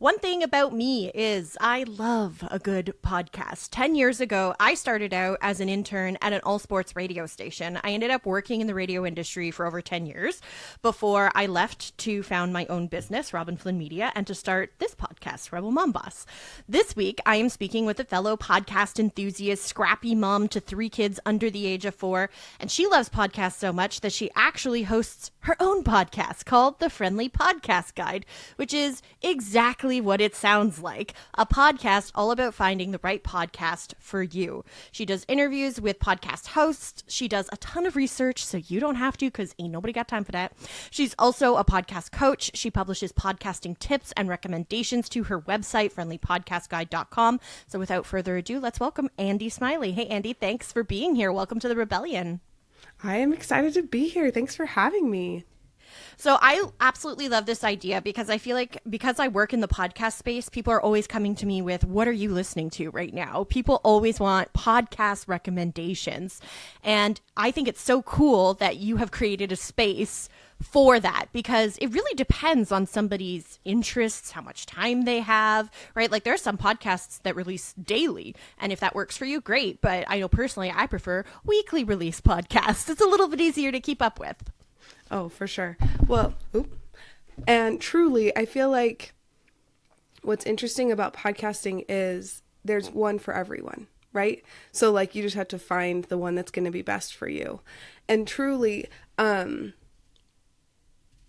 One thing about me is I love a good podcast. 10 years ago, I started out as an intern at an all sports radio station. I ended up working in the radio industry for over 10 years before I left to found my own business, Robin Flynn Media, and to start this podcast, Rebel Mom Boss. This week, I am speaking with a fellow podcast enthusiast, scrappy mom to 3 kids under the age of 4, and she loves podcasts so much that she actually hosts her own podcast called The Friendly Podcast Guide, which is exactly what it sounds like. A podcast all about finding the right podcast for you. She does interviews with podcast hosts. She does a ton of research, so you don't have to because ain't nobody got time for that. She's also a podcast coach. She publishes podcasting tips and recommendations to her website, friendlypodcastguide.com. So without further ado, let's welcome Andi Smiley. Hey, Andi, thanks for being here. Welcome to the Rebellion. I am excited to be here. Thanks for having me. So I absolutely love this idea because I feel like because I work in the podcast space, people are always coming to me with, what are you listening to right now? People always want podcast recommendations. And I think it's so cool that you have created a space for that because it really depends on somebody's interests, how much time they have, right? Like there are some podcasts that release daily. And if that works for you, great. But I know personally, I prefer weekly release podcasts. It's a little bit easier to keep up with. Oh, for sure. Well, and truly, I feel like what's interesting about podcasting is there's one for everyone, right? So like you just have to find the one that's going to be best for you. And truly, one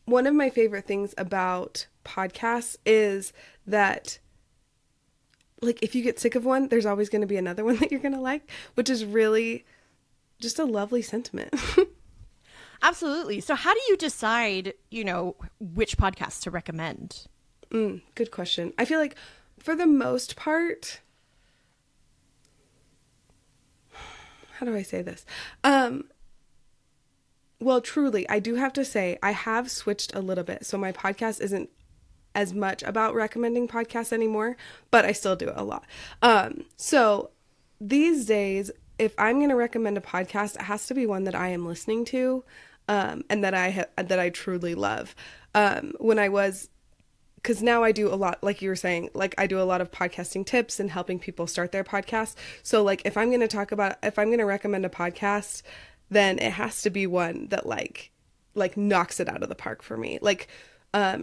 of my favorite things about podcasts is that like if you get sick of one, there's always going to be another one that you're going to like, which is really just a lovely sentiment. Absolutely. So how do you decide, which podcasts to recommend? Good question. I feel like for the most part, how do I say this? Well, truly, I do have to say I have switched a little bit. So my podcast isn't as much about recommending podcasts anymore, but I still do it a lot. So these days, if I'm going to recommend a podcast, it has to be one that I am listening to. And that I truly love. Because now I do a lot, like you were saying, like I do a lot of podcasting tips and helping people start their podcast. So like if I'm going to recommend a podcast, then it has to be one that like knocks it out of the park for me. Like,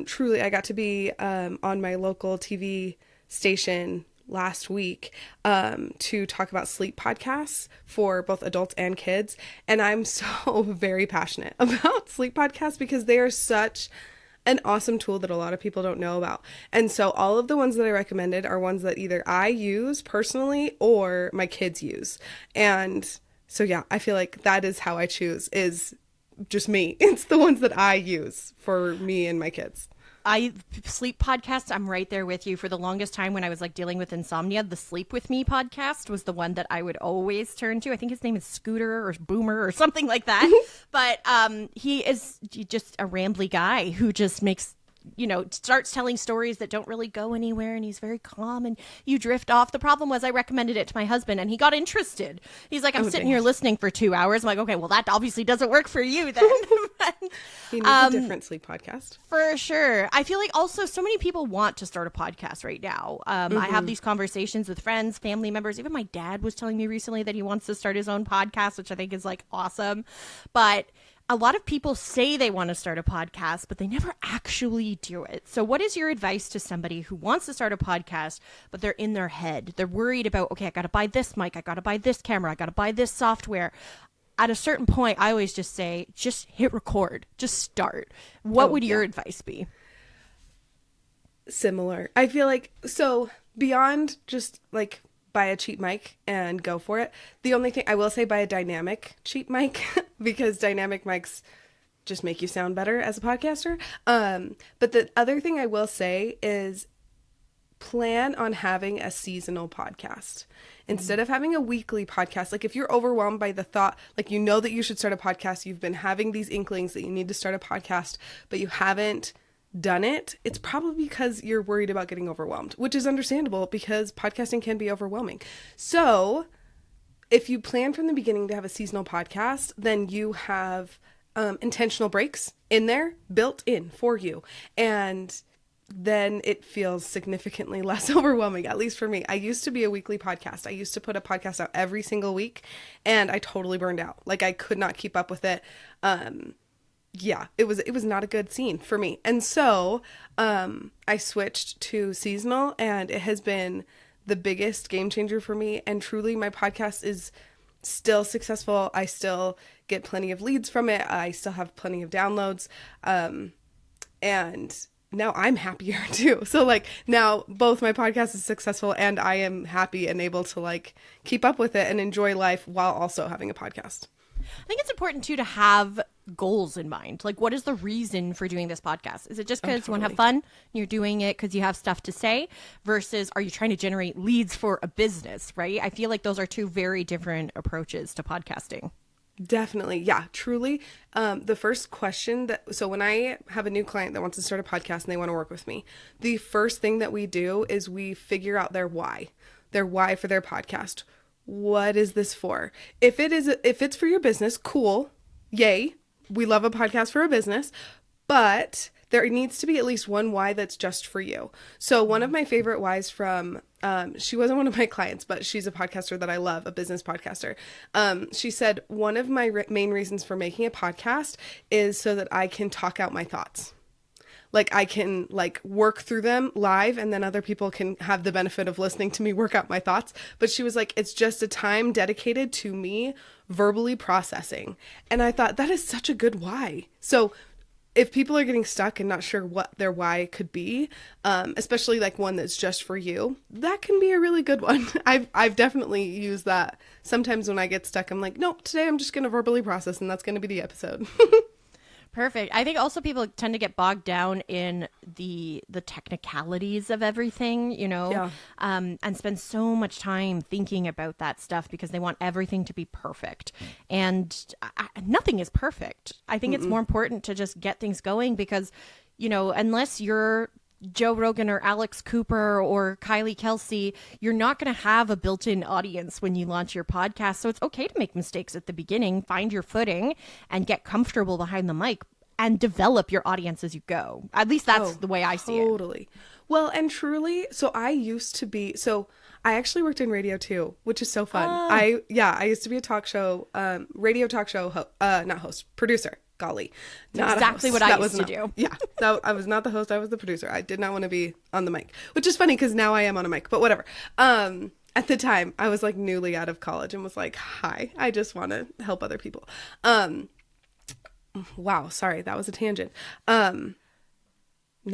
truly, I got to be on my local TV station last week to talk about sleep podcasts for both adults and kids. And I'm so very passionate about sleep podcasts because they are such an awesome tool that a lot of people don't know about. And so all of the ones that I recommended are ones that either I use personally or my kids use. And so, yeah, I feel like that is how I choose, is just me. It's the ones that I use for me and my kids. Sleep podcasts, I'm right there with you. For the longest time when I was like dealing with insomnia, the Sleep With Me podcast was the one that I would always turn to. I think his name is Scooter or Boomer or something like that. But he is just a rambly guy who just makes, starts telling stories that don't really go anywhere, and he's very calm and you drift off. The problem was I recommended it to my husband and he got interested. He's like, I'm sitting here listening for 2 hours. I'm like, okay, well, that obviously doesn't work for you then. He needs a different sleep podcast. For sure. I feel like also so many people want to start a podcast right now. I have these conversations with friends, family members. Even my dad was telling me recently that he wants to start his own podcast, which I think is like awesome. But a lot of people say they want to start a podcast, but they never actually do it. So what is your advice to somebody who wants to start a podcast, but they're in their head? They're worried about, okay, I got to buy this mic. I got to buy this camera. I got to buy this software. At a certain point, I always just say, just hit record, just start. What would your advice be? Similar. I feel like, so beyond just like buy a cheap mic and go for it. The only thing I will say, buy a dynamic cheap mic because dynamic mics just make you sound better as a podcaster. But the other thing I will say is plan on having a seasonal podcast instead of having a weekly podcast. Like if you're overwhelmed by the thought, like that you should start a podcast, you've been having these inklings that you need to start a podcast, but you haven't done it, it's probably because you're worried about getting overwhelmed, which is understandable because podcasting can be overwhelming. So if you plan from the beginning to have a seasonal podcast, then you have intentional breaks in there built in for you. And then it feels significantly less overwhelming, at least for me. I used to be a weekly podcast. I used to put a podcast out every single week, and I totally burned out. Like, I could not keep up with it. Yeah, it was not a good scene for me. And so I switched to seasonal, and it has been the biggest game changer for me. And truly, my podcast is still successful. I still get plenty of leads from it. I still have plenty of downloads. And now I'm happier too. So like now both my podcast is successful and I am happy and able to like keep up with it and enjoy life while also having a podcast. I think it's important too to have goals in mind. Like, what is the reason for doing this podcast? Is it just because you want to have fun? You're doing it because you have stuff to say, versus are you trying to generate leads for a business, right? I feel like those are two very different approaches to podcasting. Definitely. Yeah, truly. The first question so when I have a new client that wants to start a podcast and they want to work with me, the first thing that we do is we figure out their why for their podcast. What is this for? If it's for your business, cool. Yay. We love a podcast for a business, but there needs to be at least one why that's just for you. So one of my favorite whys from, she wasn't one of my clients, but she's a podcaster that I love, a business podcaster. She said, one of my main reasons for making a podcast is so that I can talk out my thoughts. Like I can like work through them live and then other people can have the benefit of listening to me work out my thoughts. But she was like, it's just a time dedicated to me verbally processing. And I thought that is such a good why. So if people are getting stuck and not sure what their why could be, especially like one that's just for you, that can be a really good one. I've definitely used that. Sometimes when I get stuck, I'm like, nope, today I'm just going to verbally process and that's going to be the episode. Perfect. I think also people tend to get bogged down in the technicalities of everything, you know, Yeah. And spend so much time thinking about that stuff because they want everything to be perfect. And nothing is perfect. I think it's more important to just get things going because, you know, unless you're Joe Rogan or Alex Cooper or Kylie Kelsey, you're not going to have a built-in audience when you launch your podcast. So it's okay to make mistakes at the beginning, find your footing and get comfortable behind the mic and develop your audience as you go. At least that's the way I see it. Totally. Well, and truly, I actually worked in radio too, which is so fun. I used to be a talk show, radio talk show, not host, producer. Golly, not exactly what I used to do. Yeah, I was not the host. I was the producer. I did not want to be on the mic, which is funny because now I am on a mic, but whatever. At the time I was like newly out of college and was like, hi, I just want to help other people. Wow. Sorry. That was a tangent. Now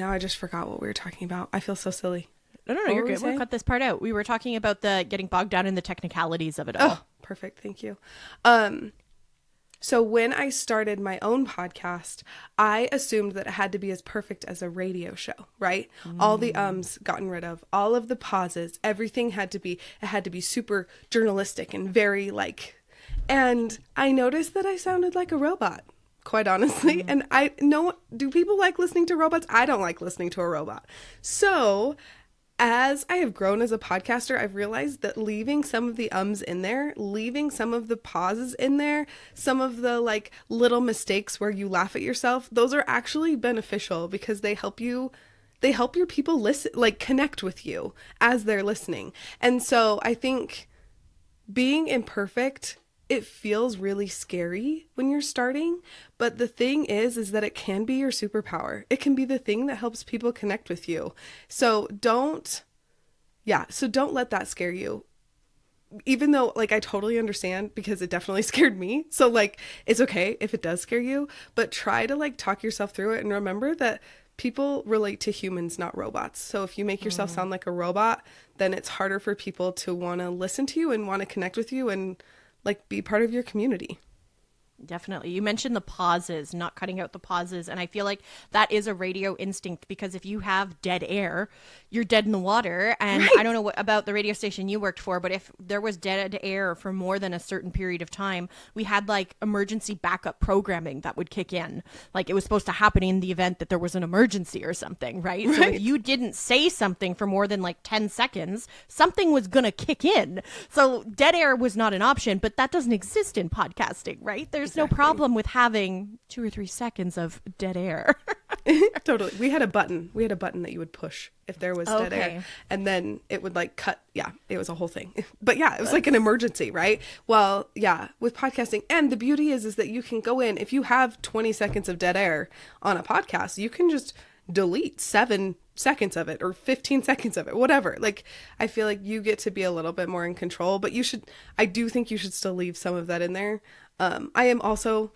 I just forgot what we were talking about. I feel so silly. No, you're good. We'll cut this part out. We were talking about the getting bogged down in the technicalities of it all. Oh, perfect. Thank you. So when I started my own podcast, I assumed that it had to be as perfect as a radio show, right? All the ums gotten rid of, all of the pauses, everything had to be super journalistic and very like, and I noticed that I sounded like a robot, quite honestly. And I know, do people like listening to robots? I don't like listening to a robot. So as I have grown as a podcaster, I've realized that leaving some of the ums in there, leaving some of the pauses in there, some of the like little mistakes where you laugh at yourself, those are actually beneficial because they help your people listen, like connect with you as they're listening. And so I think being imperfect, it feels really scary when you're starting, but the thing is that it can be your superpower. It can be the thing that helps people connect with you. So don't let that scare you. Even though like I totally understand because it definitely scared me. So like it's okay if it does scare you, but try to like talk yourself through it and remember that people relate to humans, not robots. So if you make yourself sound like a robot, then it's harder for people to want to listen to you and want to connect with you and like be part of your community. Definitely. You mentioned the pauses, not cutting out the pauses. And I feel like that is a radio instinct because if you have dead air, you're dead in the water. And right. I don't know what about the radio station you worked for, but if there was dead air for more than a certain period of time, we had like emergency backup programming that would kick in. Like it was supposed to happen in the event that there was an emergency or something, right? So if you didn't say something for more than like 10 seconds, something was going to kick in. So dead air was not an option, but that doesn't exist in podcasting, right? There's no problem with having 2 or 3 seconds of dead air. Totally. We had a button that you would push if there was dead air, Okay. and then it would like cut. Yeah, it was a whole thing. But yeah, it was like an emergency, right? Well, yeah, with podcasting, and the beauty is that you can go in if you have 20 seconds of dead air on a podcast, you can just delete 7 seconds of it or 15 seconds of it, whatever. Like, I feel like you get to be a little bit more in control, but I do think you should still leave some of that in there. I am also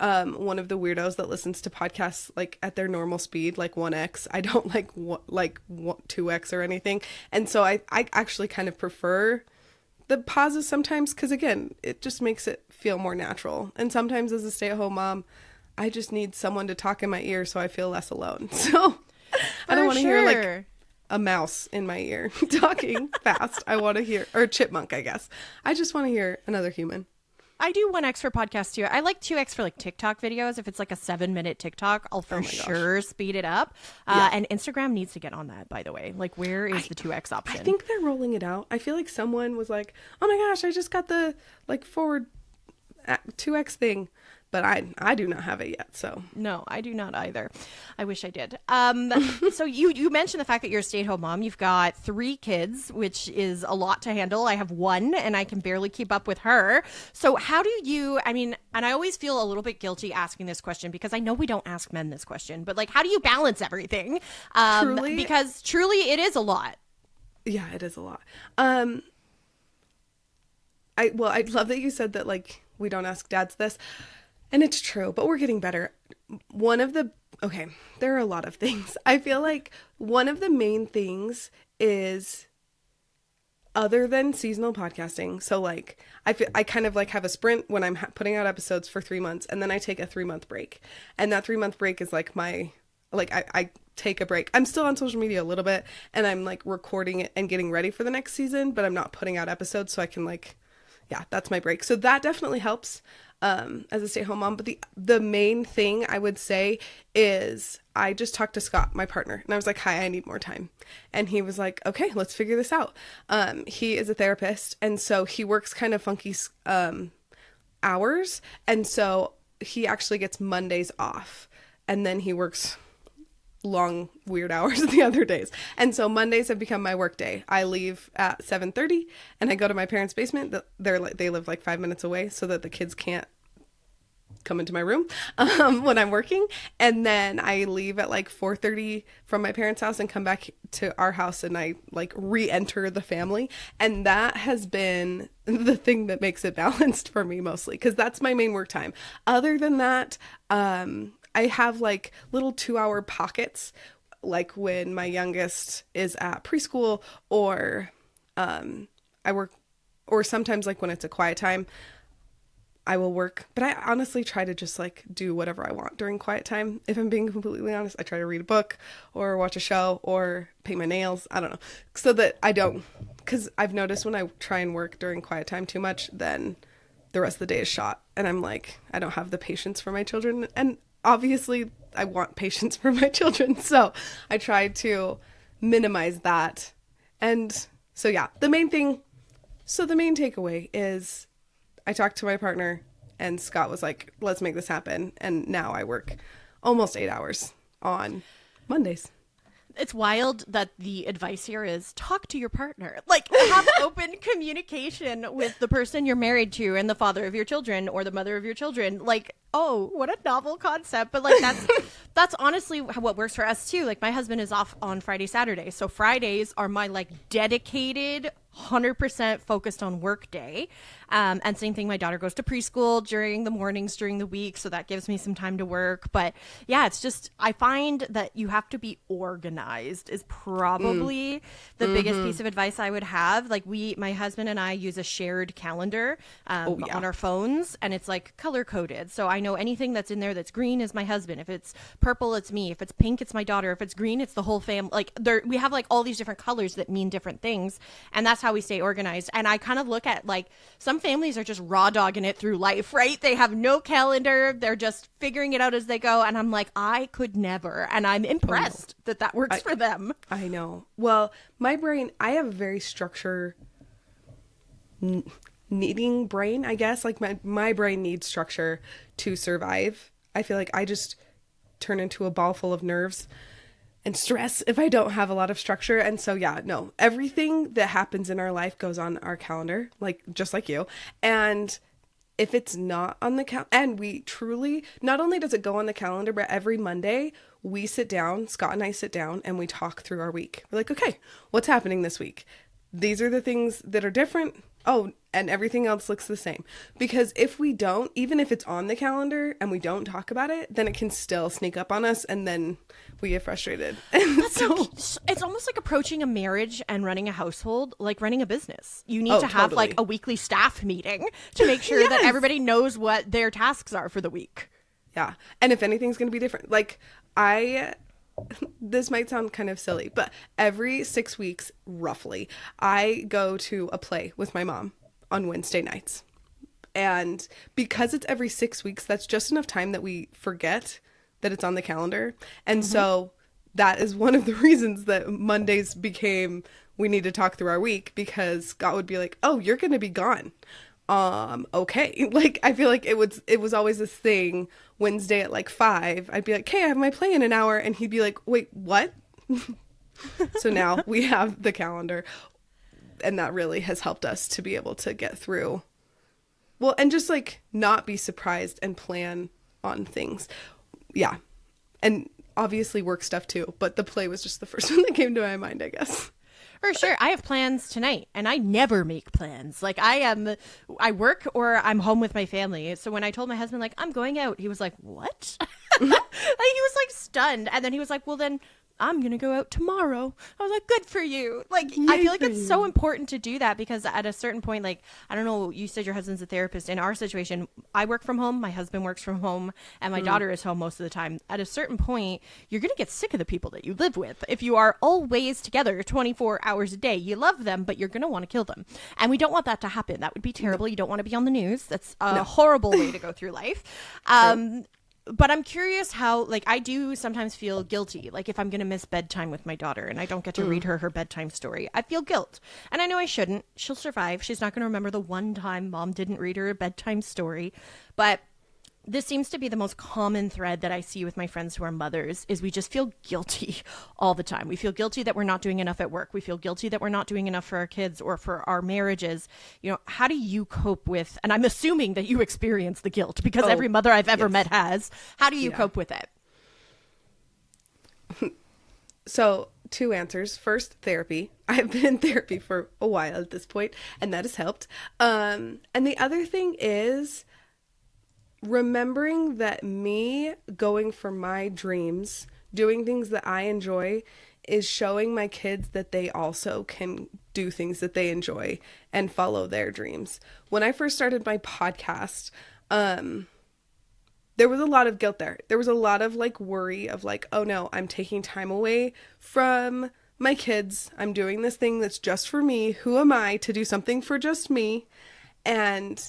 one of the weirdos that listens to podcasts like at their normal speed, like 1x. I don't like 2x or anything. And so I actually kind of prefer the pauses sometimes because, again, it just makes it feel more natural. And sometimes as a stay-at-home mom, I just need someone to talk in my ear so I feel less alone. So I don't want to hear like a mouse in my ear talking fast. I want to hear, or a chipmunk, I guess. I just want to hear another human. I do 1x for podcasts too. I like 2x for like TikTok videos. If it's like a 7-minute TikTok, I'll for sure speed it up. And Instagram needs to get on that, by the way. Like, where is the 2x option? I think they're rolling it out. I feel like someone was like, oh my gosh, I just got the like forward 2x thing. But I do not have it yet, so. No, I do not either. I wish I did. So you mentioned the fact that you're a stay-at-home mom. You've got 3 kids, which is a lot to handle. I have 1, and I can barely keep up with her. So how do you, I mean, and I always feel a little bit guilty asking this question because I know we don't ask men this question, but like, how do you balance everything? Truly? Because truly it is a lot. Yeah, it is a lot. I love that you said that, like, we don't ask dads this. And it's true, but we're getting better. There are a lot of things. I feel like one of the main things is, other than seasonal podcasting, so like I kind of like have a sprint when I'm putting out episodes for 3 months, and then I take a 3-month break. And that 3-month break is like I take a break. I'm still on social media a little bit, and I'm like recording it and getting ready for the next season, but I'm not putting out episodes, so I can like, yeah, that's my break. So that definitely helps. As a stay-at-home mom. But the main thing I would say is I just talked to Scott, my partner, and I was like, hi, I need more time. And he was like, okay, let's figure this out. He is a therapist, and so he works kind of funky hours, and so he actually gets Mondays off, and then he works long weird hours the other days. And so Mondays have become my work day. I leave at 7:30 and I go to my parents' basement. They live like 5 minutes away so that the kids can't come into my room when I'm working. And then I leave at like 4:30 from my parents' house and come back to our house, and I like re-enter the family. And that has been the thing that makes it balanced for me mostly, because that's my main work time. Other than that, I have like little 2-hour pockets, like when my youngest is at preschool, or I work, or sometimes like when it's a quiet time, I will work. But I honestly try to just like do whatever I want during quiet time. If I'm being completely honest, I try to read a book or watch a show or paint my nails. I don't know. So that I don't, because I've noticed when I try and work during quiet time too much, then the rest of the day is shot. And I'm like, I don't have the patience for my children. And obviously I want patience for my children, so I try to minimize that. And so yeah, the main takeaway is I talked to my partner, and Scott was like, let's make this happen. And now I work almost 8 hours on Mondays. It's wild that the advice here is talk to your partner. Like, have open communication with the person you're married to and the father of your children or the mother of your children. Like, oh, what a novel concept. But like, that's honestly what works for us too. Like, my husband is off on Friday, Saturday. So Fridays are my like dedicated 100% focused on work day. And same thing, my daughter goes to preschool during the mornings during the week, so that gives me some time to work. But yeah, it's just, I find that you have to be organized is probably the biggest piece of advice I would have. Like, my husband and I use a shared calendar on our phones, and it's like color coded. So I know anything that's in there that's green is my husband. If it's purple, it's me. If it's pink, it's my daughter. If it's green, it's the whole family. Like, we have like all these different colors that mean different things, and that's how we stay organized. And I kind of look at like some families are just raw dogging it through life, right? They have no calendar. They're just figuring it out as they go. And I'm like, I could never. And I'm impressed that works for them. I know. Well, my brain, I have a very structure needing brain, I guess. Like my brain needs structure to survive. I feel like turn into a ball full of nerves and stress if I don't have a lot of structure. And so, yeah, no, everything that happens in our life goes on our calendar, like just like you. And if it's not on the calendar, and we truly, not only does it go on the calendar, but every Monday we sit down, Scott and I sit down and we talk through our week. We're like, okay, what's happening this week? These are the things that are different. Oh, and everything else looks the same. Because if we don't, even if it's on the calendar and we don't talk about it, then it can still sneak up on us and then we get frustrated. And so it's almost like approaching a marriage and running a household, like running a business. You need to have like a weekly staff meeting to make sure that everybody knows what their tasks are for the week. Yeah. And if anything's going to be different, like this might sound kind of silly, but every 6 weeks, roughly, I go to a play with my mom on Wednesday nights. And because it's every 6 weeks, that's just enough time that we forget that it's on the calendar. And so that is one of the reasons that Mondays became, we need to talk through our week, because Scott would be like, oh, you're going to be gone. Okay. Like, I feel like it was always this thing. Wednesday at like 5, I'd be like, hey, I have my play in an hour. And he'd be like, wait, what? So now we have the calendar, and that really has helped us to be able to get through. Well, and just like not be surprised and plan on things. Yeah. And obviously work stuff too, but the play was just the first one that came to my mind, I guess. For sure. I have plans tonight, and I never make plans. Like, I work or I'm home with my family. So when I told my husband, like, I'm going out, he was like, what? Like, he was like stunned. And then he was like, well, then I'm going to go out tomorrow. I was like, good for you. Like, I feel like it's so important to do that, because at a certain point, like, I don't know, you said your husband's a therapist. In our situation, I work from home, my husband works from home, and my daughter is home most of the time. At a certain point, you're going to get sick of the people that you live with. If you are always together 24 hours a day, you love them, but you're going to want to kill them. And we don't want that to happen. That would be terrible. You don't want to be on the news. That's a horrible way to go through life. But I'm curious how, like, I do sometimes feel guilty. Like, if I'm going to miss bedtime with my daughter and I don't get to read her bedtime story, I feel guilt. And I know I shouldn't. She'll survive. She's not going to remember the one time mom didn't read her a bedtime story. But this seems to be the most common thread that I see with my friends who are mothers, is we just feel guilty all the time. We feel guilty that we're not doing enough at work. We feel guilty that we're not doing enough for our kids or for our marriages. You know, how do you cope with, and I'm assuming that you experience the guilt, because every mother I've ever met has. How do you cope with it? So 2 answers. First, therapy. I've been in therapy for a while at this point, and that has helped. And the other thing is remembering that me going for my dreams, doing things that I enjoy, is showing my kids that they also can do things that they enjoy and follow their dreams. When I first started my podcast, there was a lot of guilt there. There was a lot of like worry of like, oh no, I'm taking time away from my kids. I'm doing this thing that's just for me. Who am I to do something for just me? And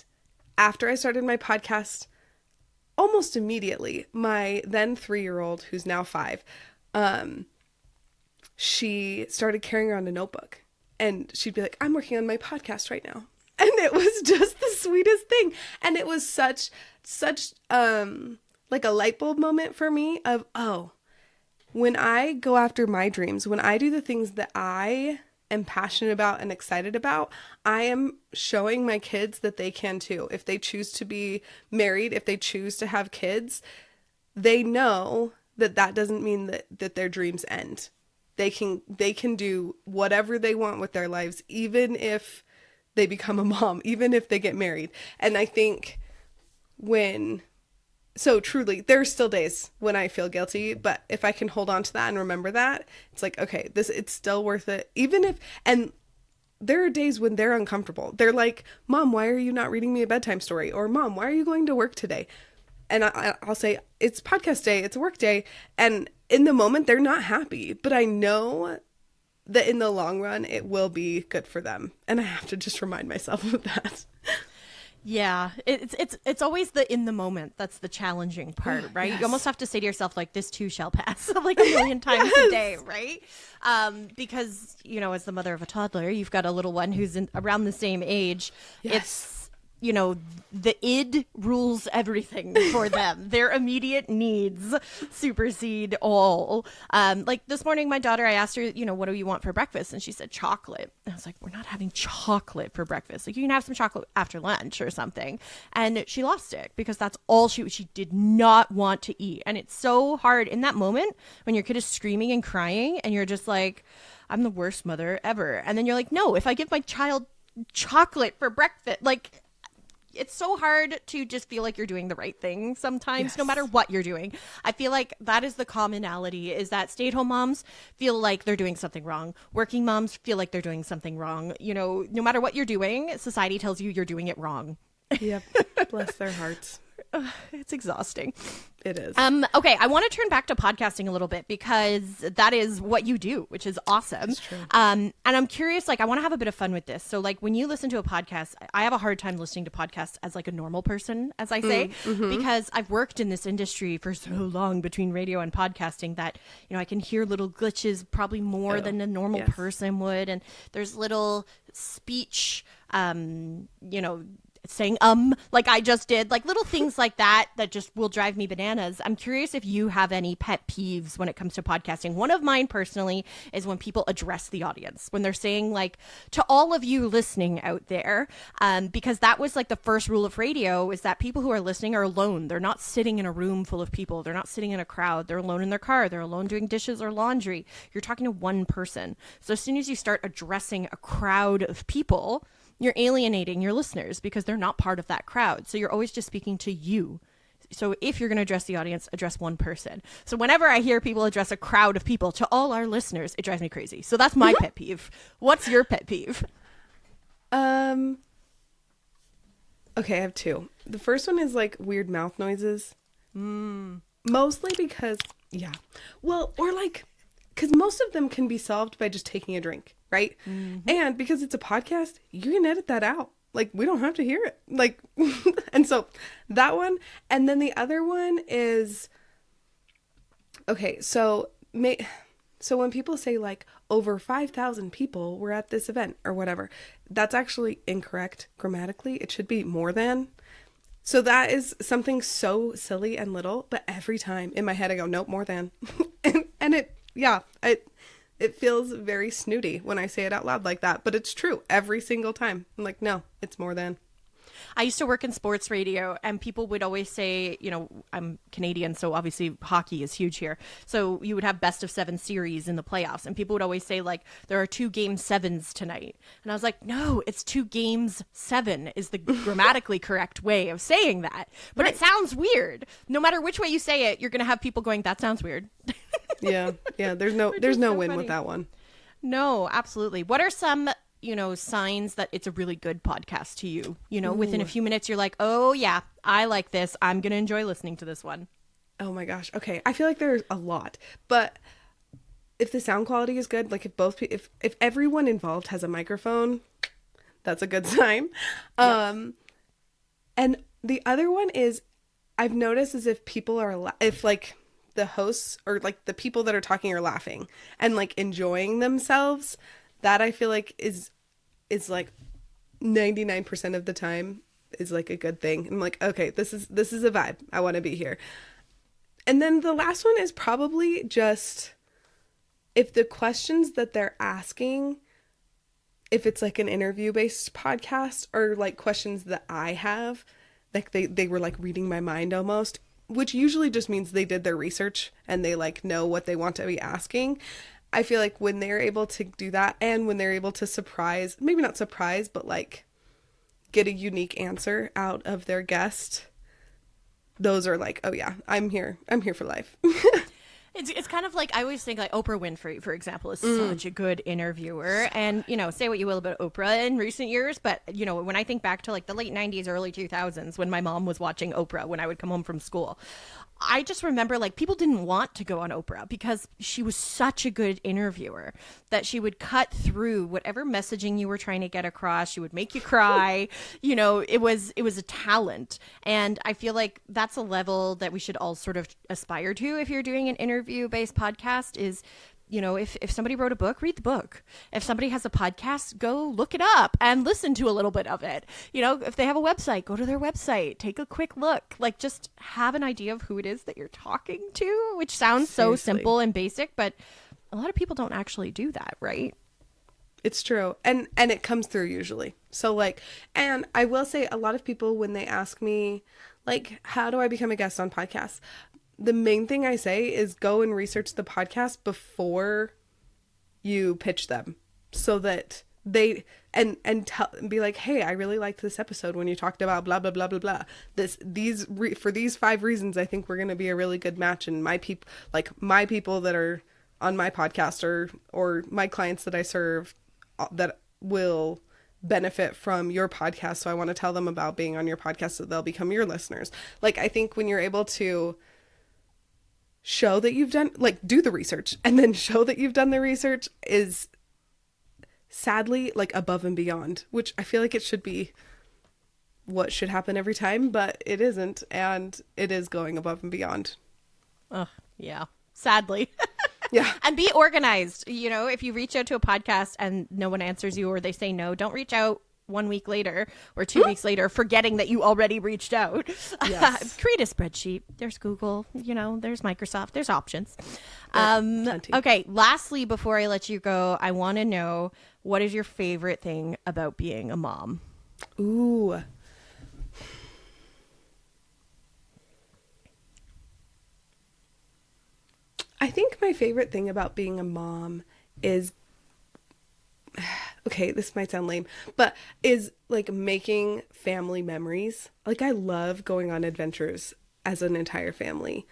after I started my podcast, almost immediately, my then 3-year-old, who's now 5, she started carrying around a notebook, and she'd be like, I'm working on my podcast right now. And it was just the sweetest thing. And it was such like a light bulb moment for me of, oh, when I go after my dreams, when I do the things that I am passionate about and excited about, I am showing my kids that they can too. If they choose to be married, if they choose to have kids, they know that that doesn't mean that their dreams end. They can do whatever they want with their lives, even if they become a mom, even if they get married. And I think so truly, there are still days when I feel guilty, but if I can hold on to that and remember that, it's like, okay, it's still worth it. Even if, and there are days when they're uncomfortable. They're like, Mom, why are you not reading me a bedtime story? Or Mom, why are you going to work today? And I'll say, it's podcast day, it's work day. And in the moment, they're not happy, but I know that in the long run, it will be good for them. And I have to just remind myself of that. Yeah, it's always the in the moment that's the challenging part, right? Yes. You almost have to say to yourself, like, this too shall pass, like a million times a day, right? Because, you know, as the mother of a toddler, you've got a little one who's around the same age. Yes. you know, the id rules everything for them. Their immediate needs supersede all. Like this morning, my daughter, I asked her, you know, what do you want for breakfast? And she said chocolate. And I was like, we're not having chocolate for breakfast. Like, you can have some chocolate after lunch or something. And she lost it because that's all she did not want to eat. And it's so hard in that moment when your kid is screaming and crying and you're just like, I'm the worst mother ever. And then you're like, no, if I give my child chocolate for breakfast, like, it's so hard to just feel like you're doing the right thing sometimes, no matter what you're doing. I feel like that is the commonality, is that stay-at-home moms feel like they're doing something wrong. Working moms feel like they're doing something wrong. You know, no matter what you're doing, society tells you you're doing it wrong. Yep. Bless their hearts. It's exhausting. It is. Okay, I want to turn back to podcasting a little bit because that is what you do, which is awesome. That's true. And I'm curious, like, I want to have a bit of fun with this. So, like, when you listen to a podcast, I have a hard time listening to podcasts as like a normal person, as I say, because I've worked in this industry for so long between radio and podcasting that, you know, I can hear little glitches probably more than a normal person would. And there's little speech, you know, saying like I just did, like little things like that just will drive me bananas. I'm curious if you have any pet peeves when it comes to podcasting. One of mine personally is when people address the audience, when they're saying like, to all of you listening out there, because that was like the first rule of radio, is that people who are listening are alone. They're not sitting in a room full of people. They're not sitting in a crowd. They're alone in their car. They're alone doing dishes or laundry. You're talking to one person. So as soon as you start addressing a crowd of people, you're alienating your listeners because they're not part of that crowd. So you're always just speaking to you. So if you're going to address the audience, address one person. So whenever I hear people address a crowd of people, to all our listeners, it drives me crazy. So that's my pet peeve. What's your pet peeve? Okay, I have two. The first one is like weird mouth noises. Mostly because, well, or like, because most of them can be solved by just taking a drink, right? And because it's a podcast, you can edit that out. Like, we don't have to hear it. Like, and so that one. And then the other one is, okay, so when people say like over 5,000 people were at this event or whatever, that's actually incorrect grammatically. It should be more than. So that is something so silly and little, but every time in my head I go, nope, more than. and it feels very snooty when I say it out loud like that, but it's true every single time. I'm like, no, it's more than. I used to work in sports radio, and people would always say, you know, I'm Canadian, so obviously hockey is huge here. So you would have best of 7 series in the playoffs, and people would always say, like, there are 2 game 7s tonight. And I was like, no, it's 2 games 7 is the grammatically correct way of saying that. But It sounds weird. No matter which way you say it, you're going to have people going, that sounds weird. Yeah. There's no win with that one. No, absolutely. What are some, you know, signs that it's a really good podcast to you? You know, within a few minutes, you're like, oh yeah, I like this. I'm going to enjoy listening to this one. Oh my gosh. Okay. I feel like there's a lot, but if the sound quality is good, like if everyone involved has a microphone, that's a good sign. Yep. And the other one is, I've noticed is if people are, if like the hosts or like the people that are talking are laughing and like enjoying themselves, that I feel like is like 99% of the time is like a good thing. I'm like, okay, this is a vibe. I want to be here. And then the last one is probably just if the questions that they're asking, if it's like an interview based podcast or like questions that I have, like they were like reading my mind almost, which usually just means they did their research and they like know what they want to be asking. I feel like when they're able to do that and when they're able to surprise, maybe not surprise, but like get a unique answer out of their guest, those are like, oh yeah, I'm here for life. It's kind of like, I always think like Oprah Winfrey, for example, is such a good interviewer. And, you know, say what you will about Oprah in recent years, but, you know, when I think back to like the late 90s, early 2000s, when my mom was watching Oprah when I would come home from school, I just remember like people didn't want to go on Oprah because she was such a good interviewer that she would cut through whatever messaging you were trying to get across. She would make you cry. You know, it was a talent. And I feel like that's a level that we should all sort of aspire to if you're doing an interview based podcast, is if somebody wrote a book, read the book. If somebody has a podcast, go look it up and listen to a little bit of it. If they have a website, go to their website, take a quick look, like just have an idea of who it is that you're talking to, which sounds so simple and basic, but a lot of people don't actually do that, right? It's true. And it comes through usually. So like, and I will say a lot of people, when they ask me, like, how do I become a guest on podcasts? The main thing I say is go and research the podcast before you pitch them, so that they and be like, hey, I really liked this episode when you talked about blah blah blah blah blah. For these 5 reasons, I think we're going to be a really good match. And my people that are on my podcast or my clients that I serve that will benefit from your podcast. So I want to tell them about being on your podcast so they'll become your listeners. Like, I think when you're able to show that you've done, like, do the research and then show that you've done the research is sadly like above and beyond, which I feel like it should be what should happen every time, but it isn't. And it is going above and beyond. Oh, yeah. Sadly. Yeah. And be organized. If you reach out to a podcast and no one answers you or they say no, don't reach out 1 week later or 2 weeks later, forgetting that you already reached out. Yes. Create a spreadsheet. There's Google, there's Microsoft, there's options. Okay. Lastly, before I let you go, I want to know, what is your favorite thing about being a mom? Ooh. I think my favorite thing about being a mom is, okay, this might sound lame, but is like making family memories. Like, I love going on adventures as an entire family.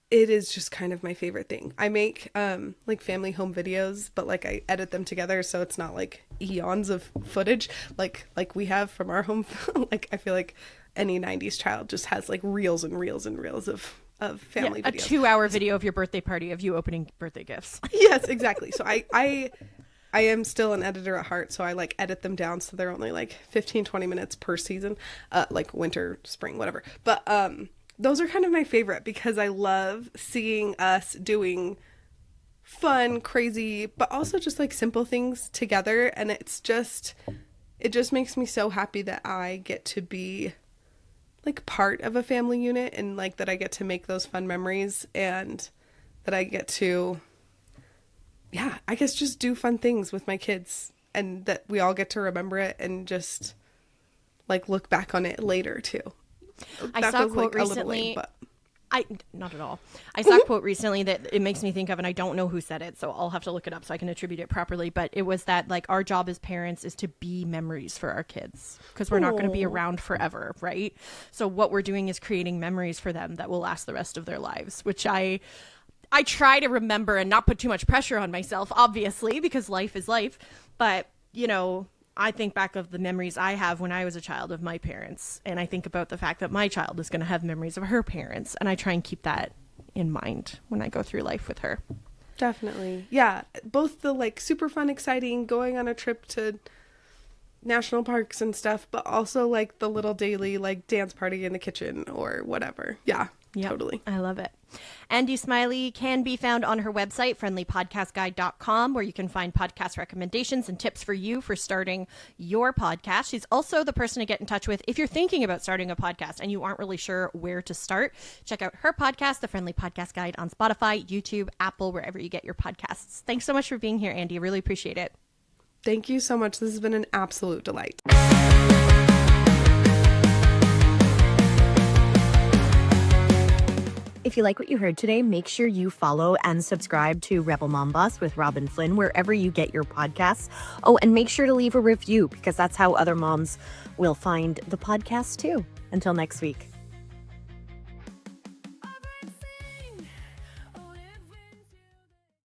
It is just kind of my favorite thing. I make like family home videos, but like I edit them together so it's not like eons of footage like we have from our home. Like, I feel like any 90s child just has like reels and reels and reels of family videos. A 2-hour video of your birthday party of you opening birthday gifts. Yes, exactly. So I am still an editor at heart, so I like edit them down so they're only like 15-20 minutes per season, like winter, spring, whatever. But those are kind of my favorite because I love seeing us doing fun, crazy, but also just like simple things together, and it just makes me so happy that I get to be like part of a family unit, and like that I get to make those fun memories, and that I get to, yeah, I guess just do fun things with my kids, and that we all get to remember it and just like look back on it later too. I saw a quote recently. Not at all. I saw a quote recently that it makes me think of, and I don't know who said it, so I'll have to look it up so I can attribute it properly. But it was that like our job as parents is to be memories for our kids, because we're not going to be around forever, right? So what we're doing is creating memories for them that will last the rest of their lives, which I try to remember and not put too much pressure on myself, obviously, because life is life. But, I think back of the memories I have when I was a child of my parents, and I think about the fact that my child is going to have memories of her parents, and I try and keep that in mind when I go through life with her. Definitely. Yeah. Both the like super fun, exciting, going on a trip to national parks and stuff, but also like the little daily like dance party in the kitchen or whatever. Yeah. Yep, totally. I love it. Andi Smiley can be found on her website, friendlypodcastguide.com, where you can find podcast recommendations and tips for you for starting your podcast. She's also the person to get in touch with if you're thinking about starting a podcast and you aren't really sure where to start. Check out her podcast, The Friendly Podcast Guide, on Spotify, YouTube, Apple, wherever you get your podcasts. Thanks so much for being here, Andi. I really appreciate it. Thank you so much. This has been an absolute delight. If you like what you heard today, make sure you follow and subscribe to Rebel Mom Boss with Robin Flynn wherever you get your podcasts. Oh, and make sure to leave a review because that's how other moms will find the podcast too. Until next week.